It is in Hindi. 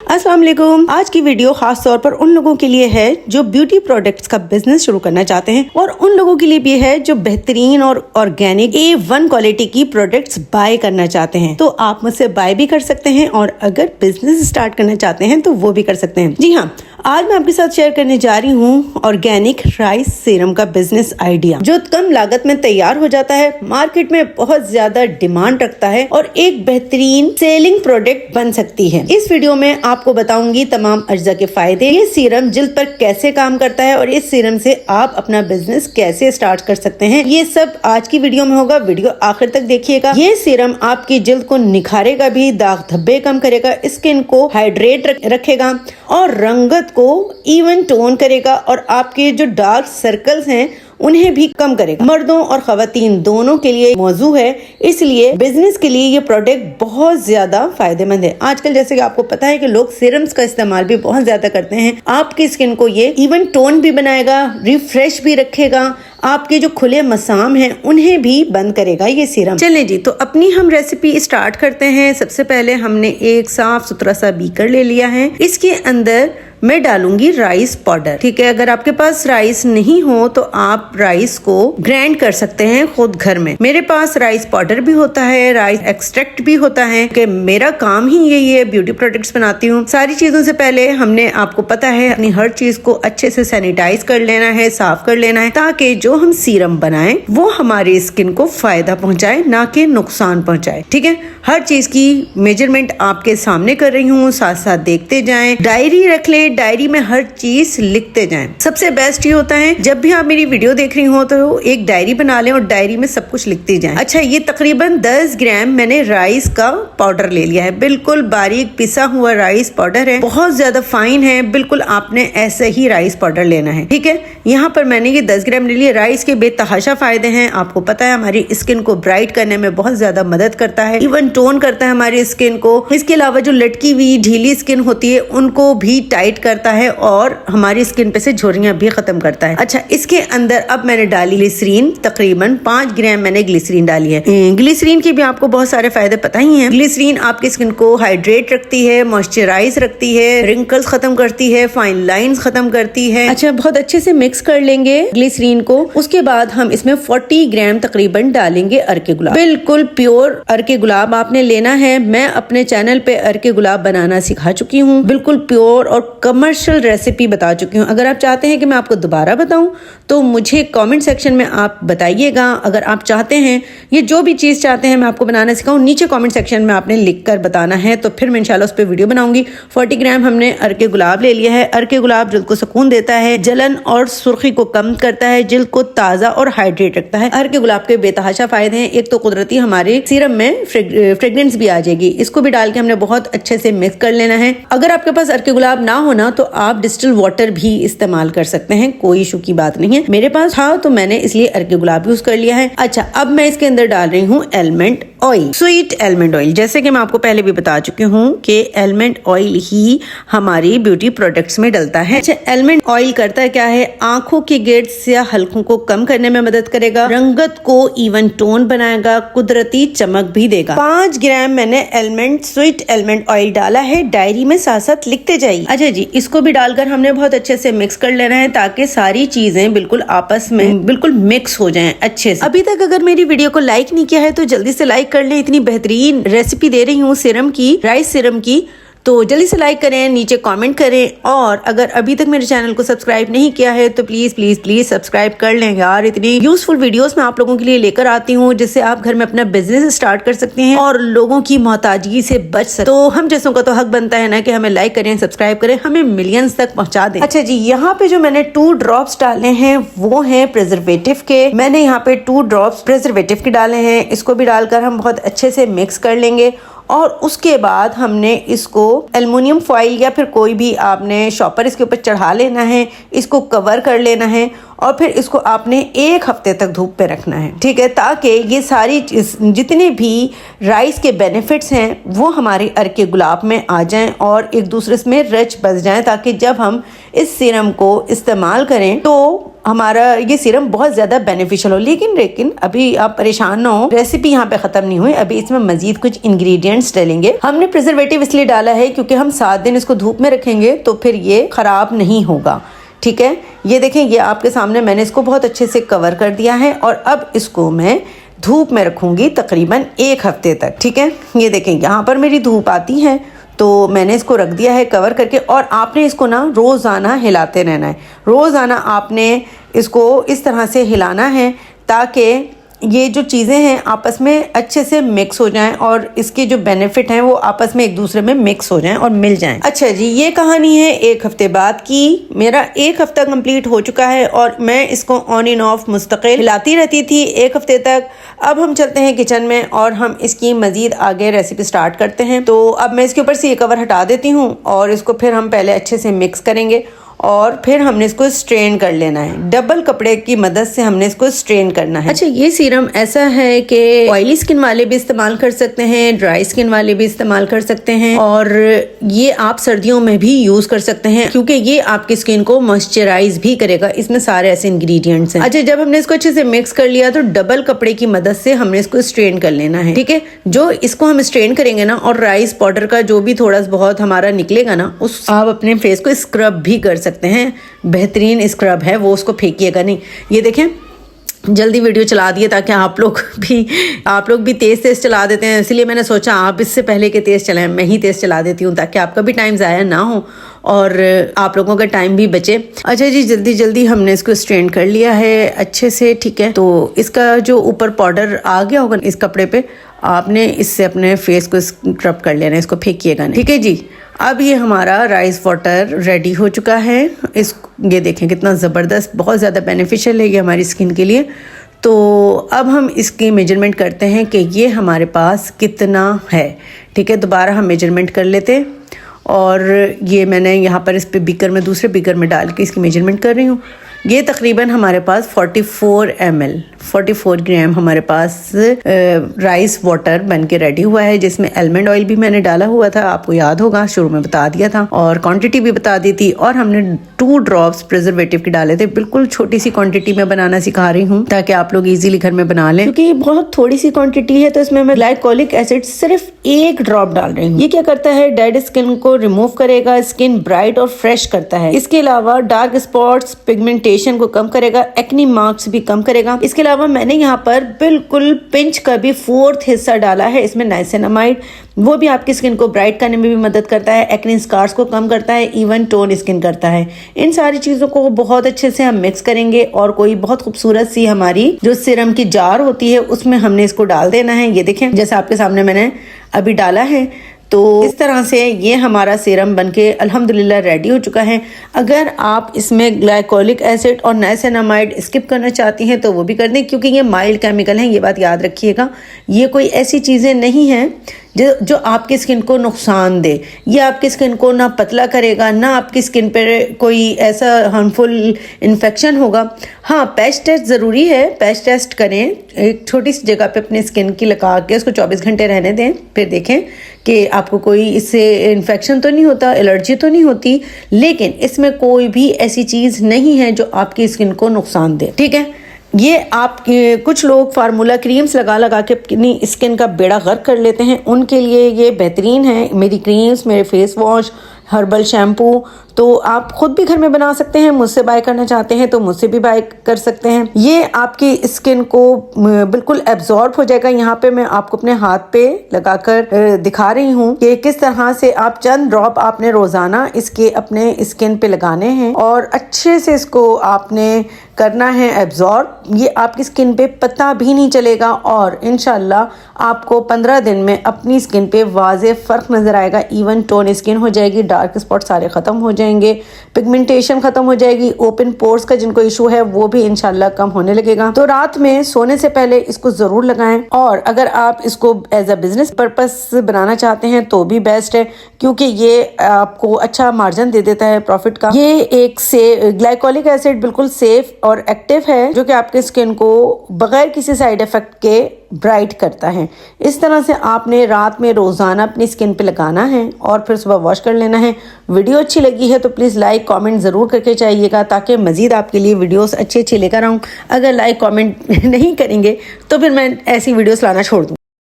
अस्सलाम वालेकुम। आज की वीडियो खास तौर पर उन लोगों के लिए है जो ब्यूटी प्रोडक्ट्स का बिजनेस शुरू करना चाहते हैं और उन लोगों के लिए भी है जो बेहतरीन और ऑर्गेनिक A1 क्वालिटी की प्रोडक्ट्स बाय करना चाहते हैं। तो आप मुझसे बाय भी कर सकते हैं और अगर बिजनेस स्टार्ट करना चाहते हैं तो वो भी कर सकते हैं। जी हाँ, आज मैं आपके साथ शेयर करने जा रही हूँ ऑर्गेनिक राइस सीरम का बिजनेस आइडिया जो कम लागत में तैयार हो जाता है, मार्केट में बहुत ज्यादा डिमांड रखता है और एक बेहतरीन सेलिंग प्रोडक्ट बन सकती है। इस वीडियो में आपको बताऊंगी तमाम अज्जा के फायदे, ये सीरम जिल्द पर कैसे काम करता है और इस सीरम से आप अपना बिजनेस कैसे स्टार्ट कर सकते हैं। ये सब आज की वीडियो में होगा, वीडियो आखिर तक देखिएगा। ये सीरम आपकी जिल्द को निखारेगा भी, दाग धब्बे कम करेगा, स्किन को हाइड्रेट रखेगा और रंगत को इवन टोन करेगा और आपके जो डार्क सर्कल्स हैं उन्हें भी कम करेगा। मर्दों और खवातीन दोनों के लिए मौजू है, इसलिए बिजनेस के लिए ये प्रोडक्ट बहुत ज्यादा फायदेमंद है। आजकल जैसे कि आपको पता है कि लोग सीरम्स का इस्तेमाल भी बहुत ज्यादा करते हैं। आपकी स्किन को ये इवन टोन भी बनाएगा, रिफ्रेश भी रखेगा, आपके जो खुले मसाम हैं उन्हें भी बंद करेगा ये सीरम। चलें जी, तो अपनी हम रेसिपी स्टार्ट करते हैं। सबसे पहले हमने एक साफ सुथरा सा बीकर ले लिया है। इसके अंदर मैं डालूंगी राइस पाउडर। ठीक है, अगर आपके पास राइस नहीं हो तो आप राइस को ग्राइंड कर सकते हैं खुद घर में। मेरे पास राइस पाउडर भी होता है, राइस एक्सट्रैक्ट भी होता है कि मेरा काम ही यही है, ब्यूटी प्रोडक्ट्स बनाती हूँ। सारी चीजों से पहले हमने, आपको पता है, अपनी हर चीज को अच्छे से सैनिटाइज कर लेना है, साफ कर लेना है, ताकि जो हम सीरम बनाएं वो हमारी स्किन को फायदा पहुंचाए, ना कि नुकसान पहुंचाए। ठीक है, हर चीज की मेजरमेंट आपके सामने कर रही हूँ, साथ साथ देखते जाएं। डायरी रख लें, डायरी में हर चीज लिखते जाएं। सबसे बेस्ट ये होता है जब भी आप मेरी वीडियो देख रही हो तो एक डायरी बना लें और डायरी में सब कुछ लिखते जाएं। अच्छा, ये तकरीबन 10 ग्राम मैंने राइस का पाउडर ले लिया है। बिल्कुल बारीक पिसा हुआ राइस पाउडर है, बहुत ज्यादा फाइन है। बिल्कुल आपने ऐसे ही राइस पाउडर लेना है। ठीक है, यहाँ पर मैंने ये 10 ग्राम ले लिया। राइस के बेतहाशा फायदे हैं, आपको पता है, हमारी स्किन को ब्राइट करने में बहुत ज्यादा मदद करता है, इवन टोन करता है हमारी स्किन को। इसके अलावा जो लटकी हुई ढीली स्किन होती है उनको भी टाइट करता है और हमारी स्किन पे से झुर्रियां भी खत्म करता है। अच्छा, इसके अंदर अब मैंने डाली ग्लिसरीन, तकरीबन 5 ग्राम मैंने ग्लिसरीन डाली है। ग्लिसरीन के भी आपको बहुत सारे फायदे पता ही हैं। ग्लिसरीन आपकी स्किन को हाइड्रेट रखती है, मॉइस्चराइज रखती है, रिंकल्स खत्म करती है, फाइन लाइंस खत्म करती है। अच्छा, बहुत अच्छे से मिक्स कर लेंगे ग्लिसरीन को। उसके बाद हम इसमें 40 ग्राम तकरीबन डालेंगे अर्के गुलाब। बिल्कुल प्योर अर्के गुलाब आपने लेना है। मैं अपने चैनल पे अर्के गुलाब बनाना सिखा चुकी हूँ, बिल्कुल प्योर और कमर्शियल रेसिपी बता चुकी हूँ। अगर आप चाहते हैं कि मैं आपको दोबारा बताऊं तो मुझे कमेंट सेक्शन में आप बताइएगा। अगर आप चाहते हैं, ये जो भी चीज चाहते हैं मैं आपको बनाना सिखाऊं, नीचे कमेंट सेक्शन में आपने लिखकर बताना है, तो फिर मैं इंशाल्लाह उस पर वीडियो बनाऊंगी। 40 ग्राम हमने अर्के गुलाब ले लिया है। अर्के गुलाब जिल्द को सुकून देता है, जलन और सुर्खी को कम करता है, जिल्द को ताजा और हाइड्रेट रखता है। अर्के गुलाब के बेतहाशा फायदे हैं। एक तो कुदरती हमारे सीरम में फ्रेग्रेंस भी आ जाएगी। इसको भी डाल के हमने बहुत अच्छे से मिक्स कर लेना है। अगर आपके पास अर्के गुलाब ना होना तो आप डिस्टिल वाटर भी इस्तेमाल कर सकते हैं, कोई इशू की बात नहीं है। मेरे पास था तो मैंने इसलिए अर्के गुलाब यूज कर लिया है। अच्छा, अब मैं इसके अंदर डाल रही हूँ almond oil, sweet almond oil. जैसे कि मैं आपको पहले भी बता चुकी हूँ कि एलमंड ऑयल ही हमारी ब्यूटी प्रोडक्ट्स में डलता है। अच्छा, एलमंड ऑयल करता है क्या है, आंखों के गिर्ड्स या हल्कों को कम करने में मदद करेगा, रंगत को इवन टोन बनाएगा, कुदरती चमक भी देगा। 5 ग्राम मैंने एलमंड स्वीट एलमंड ऑयल डाला है। डायरी में साथ साथ लिखते जाइए। अच्छा जी, इसको भी डालकर हमने बहुत अच्छे से मिक्स कर लेना है ताकि सारी चीजें बिल्कुल आपस में बिल्कुल मिक्स हो जाएं अच्छे से। अभी तक अगर मेरी वीडियो को लाइक नहीं किया है तो जल्दी से लाइक कर लें। इतनी बेहतरीन रेसिपी दे रही हूँ सीरम की, राइस सीरम की, तो जल्दी से लाइक करें, नीचे कमेंट करें और अगर अभी तक मेरे चैनल को सब्सक्राइब नहीं किया है तो प्लीज प्लीज प्लीज सब्सक्राइब कर लें यार। इतनी यूजफुल वीडियोस मैं आप लोगों के लिए लेकर आती हूँ जिससे आप घर में अपना बिजनेस स्टार्ट कर सकते हैं और लोगों की मोहताजगी से बच सकते। तो हम जैसों का तो हक बनता है ना कि हमें लाइक करें, सब्सक्राइब करें, हमें मिलियंस तक पहुंचा दें। अच्छा जी, यहाँ पे जो मैंने 2 ड्रॉप्स डाले हैं वो है प्रिजर्वेटिव के। मैंने यहाँ पे 2 ड्रॉप्स प्रिजर्वेटिव के डाले हैं। इसको भी डालकर हम बहुत अच्छे से मिक्स कर लेंगे और उसके बाद हमने इसको एल्युमिनियम फॉइल या फिर कोई भी आपने शॉपर इसके ऊपर चढ़ा लेना है, इसको कवर कर लेना है और फिर इसको आपने 1 हफ्ते तक धूप पे रखना है। ठीक है, ताकि ये सारी जितने भी राइस के बेनिफिट्स हैं वो हमारे अर्के गुलाब में आ जाएं और एक दूसरे में रच बस जाएं, ताकि जब हम इस सीरम को इस्तेमाल करें तो हमारा ये सीरम बहुत ज्यादा बेनिफिशियल हो। लेकिन अभी आप परेशान ना हो, रेसिपी यहाँ पे खत्म नहीं हुई, अभी इसमें मजीद कुछ इंग्रेडिएंट्स डालेंगे। हमने प्रिजर्वेटिव इसलिए डाला है क्योंकि हम 7 दिन इसको धूप में रखेंगे तो फिर ये खराब नहीं होगा। ठीक है, ये देखें, ये आपके सामने मैंने इसको बहुत अच्छे से कवर कर दिया है और अब इसको मैं धूप में रखूंगी तकरीबन 1 हफ्ते तक। ठीक है, ये देखें यहाँ पर मेरी धूप आती है तो मैंने इसको रख दिया है कवर करके। और आपने इसको ना रोज़ाना हिलाते रहना है, रोज़ाना आपने इसको इस तरह से हिलाना है ताकि ये जो चीज़ें हैं आपस में अच्छे से मिक्स हो जाएं और इसके जो बेनिफिट हैं वो आपस में एक दूसरे में मिक्स हो जाएं और मिल जाएं। अच्छा जी, ये कहानी है 1 हफ्ते बाद की। मेरा 1 हफ्ता कंप्लीट हो चुका है और मैं इसको ऑन एंड ऑफ मुस्तकिल हिलाती रहती थी 1 हफ्ते तक। अब हम चलते हैं किचन में और हम इसकी मजीद आगे रेसिपी स्टार्ट करते हैं। तो अब मैं इसके ऊपर से ये कवर हटा देती हूँ और इसको फिर हम पहले अच्छे से मिक्स करेंगे और फिर हमने इसको स्ट्रेन कर लेना है। डबल कपड़े की मदद से हमने इसको स्ट्रेन करना है। अच्छा, ये सीरम ऐसा है कि ऑयली स्किन वाले भी इस्तेमाल कर सकते हैं, ड्राई स्किन वाले भी इस्तेमाल कर सकते हैं और ये आप सर्दियों में भी यूज कर सकते हैं क्योंकि ये आपकी स्किन को मॉइस्चराइज भी करेगा। इसमें सारे ऐसे इंग्रेडिएंट्स हैं। अच्छा, जब हमने इसको अच्छे से मिक्स कर लिया तो डबल कपड़े की मदद से हमने इसको स्ट्रेन कर लेना है। ठीक है, जो इसको हम स्ट्रेन करेंगे ना और राइस पाउडर का जो भी थोड़ा बहुत हमारा निकलेगा ना, उस आप अपने फेस को स्क्रब भी कर सकते हैं। बेहतरीन स्क्रब है वो, उसको फेंकिएगा नहीं। ये देखें, जल्दी वीडियो चला दिए ताकि आप लोग भी तेज चला देते हैं, इसलिए मैंने सोचा आप इससे पहले कि तेज चलाएं मैं ही तेज चला देती हूँ ताकि आपका भी टाइम ज़ाया ना हो और आप लोगों का टाइम भी बचे। अच्छा जी, जल्दी हमने इसको स्ट्रेन कर लिया है अच्छे से। ठीक है, तो इसका जो ऊपर पाउडर आ गया होगा इस कपड़े पे, आपने इससे अपने फेस को स्क्रब कर लेना, इसको फेंकिएगा नहीं। ठीक है जी, अब ये हमारा राइस वाटर रेडी हो चुका है। ये देखें कितना ज़बरदस्त, बहुत ज़्यादा बेनिफिशियल है ये हमारी स्किन के लिए। तो अब हम इसकी मेजरमेंट करते हैं कि ये हमारे पास कितना है। ठीक है, दोबारा हम मेजरमेंट कर लेते हैं और ये मैंने यहाँ पर इस पे बीकर में, दूसरे बीकर में डाल के इसकी मेजरमेंट कर रही हूँ। ये तकरीबन हमारे पास 44 ml 44 ग्राम हमारे पास राइस वाटर बन के रेडी हुआ है, जिसमें आलमंड ऑयल भी मैंने डाला हुआ था, आपको याद होगा शुरू में बता दिया था और क्वांटिटी भी बता दी थी। और हमने 2 ड्रॉप्स प्रिजर्वेटिव के डाले थे। बिल्कुल छोटी सी क्वांटिटी में बनाना सिखा रही हूँ ताकि आप लोग इजीली घर में बना लें, क्योंकि बहुत थोड़ी सी क्वांटिटी है। तो इसमें मैं ग्लाइकोलिक एसिड सिर्फ 1 ड्रॉप डाल रही हूँ। ये क्या करता है, डेड स्किन को रिमूव करेगा, स्किन ब्राइट और फ्रेश करता है। इसके अलावा डार्क स्पॉट्स, पिगमेंटेशन को कम करेगा, एक्नी मार्क्स भी कम करेगा। इसके अलावा मैंने यहाँ पर बिल्कुल पिंच का भी 4th हिस्सा डाला है इसमें नाइसिनामाइड, वो भी आपकी स्किन को ब्राइट करने में भी मदद करता है, एक्ने स्कार्स को कम करता है, इवन टोन स्किन करता है। इन सारी चीज़ों को बहुत अच्छे से हम मिक्स करेंगे और कोई बहुत खूबसूरत सी हमारी जो सीरम की जार होती है उसमें हमने इसको डाल देना है। ये देखें, जैसे आपके सामने मैंने अभी डाला है। तो इस तरह से ये हमारा सीरम बनके अल्हम्दुलिल्लाह रेडी हो चुका है। अगर आप इसमें ग्लाइकोलिक एसिड और नाइसिनामाइड स्किप करना चाहती हैं तो वो भी कर दें, क्योंकि ये माइल्ड केमिकल हैं, ये बात याद रखिएगा। ये कोई ऐसी चीज़ें नहीं हैं जो आपकी स्किन को नुकसान दे। ये आपकी स्किन को ना पतला करेगा, ना आपकी स्किन पर कोई ऐसा हार्मफुल इन्फेक्शन होगा। हाँ, पैच टेस्ट ज़रूरी है, पैच टेस्ट करें एक छोटी सी जगह पे अपने स्किन की लगा के उसको 24 घंटे रहने दें, फिर देखें कि आपको कोई इससे इन्फेक्शन तो नहीं होता, एलर्जी तो नहीं होती, लेकिन इसमें कोई भी ऐसी चीज़ नहीं है जो आपकी स्किन को नुकसान दे। ठीक है, ये आप कुछ लोग फार्मूला क्रीम्स लगा के अपनी स्किन का बेड़ा गर्क कर लेते हैं, उनके लिए ये बेहतरीन है। मेरी क्रीम्स, मेरे फेस वॉश, हर्बल शैम्पू तो आप खुद भी घर में बना सकते हैं। मुझसे बाय करना चाहते हैं तो मुझसे भी बाय कर सकते हैं। ये आपकी स्किन को बिल्कुल एब्जॉर्ब हो जाएगा। यहाँ पे मैं आपको अपने हाथ पे लगाकर दिखा रही हूँ कि किस तरह से आप चंद ड्रॉप आपने रोजाना इसके अपने स्किन पे लगाने हैं और अच्छे से इसको आपने करना है एब्जॉर्ब। ये आपकी स्किन पे पता भी नहीं चलेगा और इंशाल्लाह आपको 15 दिन में अपनी स्किन पे वाज़े फ़र्क नज़र आएगा। इवन टोन स्किन हो जाएगी, डार्क स्पॉट सारे ख़त्म हो जाएंगे, पिगमेंटेशन ख़त्म हो जाएगी, ओपन पोर्स का जिनको इशू है वो भी इंशाल्लाह कम होने लगेगा। तो रात में सोने से पहले इसको ज़रूर लगाएं और अगर आप इसको एज अ बिजनेस पर्पस बनाना चाहते हैं तो भी बेस्ट है, क्योंकि ये आपको अच्छा मार्जिन दे देता है प्रॉफिट का। ये एक से ग्लाइकोलिक एसिड बिल्कुल सेफ और एक्टिव है, जो कि आपके स्किन को बगैर किसी साइड इफेक्ट के ब्राइट करता है। इस तरह से आपने रात में रोजाना अपनी स्किन पे लगाना है और फिर सुबह वॉश कर लेना है। वीडियो अच्छी लगी है तो प्लीज़ लाइक कमेंट ज़रूर करके जाइएगा, ताकि मज़ीद आपके लिए वीडियोस अच्छी लेकर आऊँ। अगर लाइक कमेंट नहीं करेंगे तो फिर मैं ऐसी वीडियोस लाना छोड़ दूँ।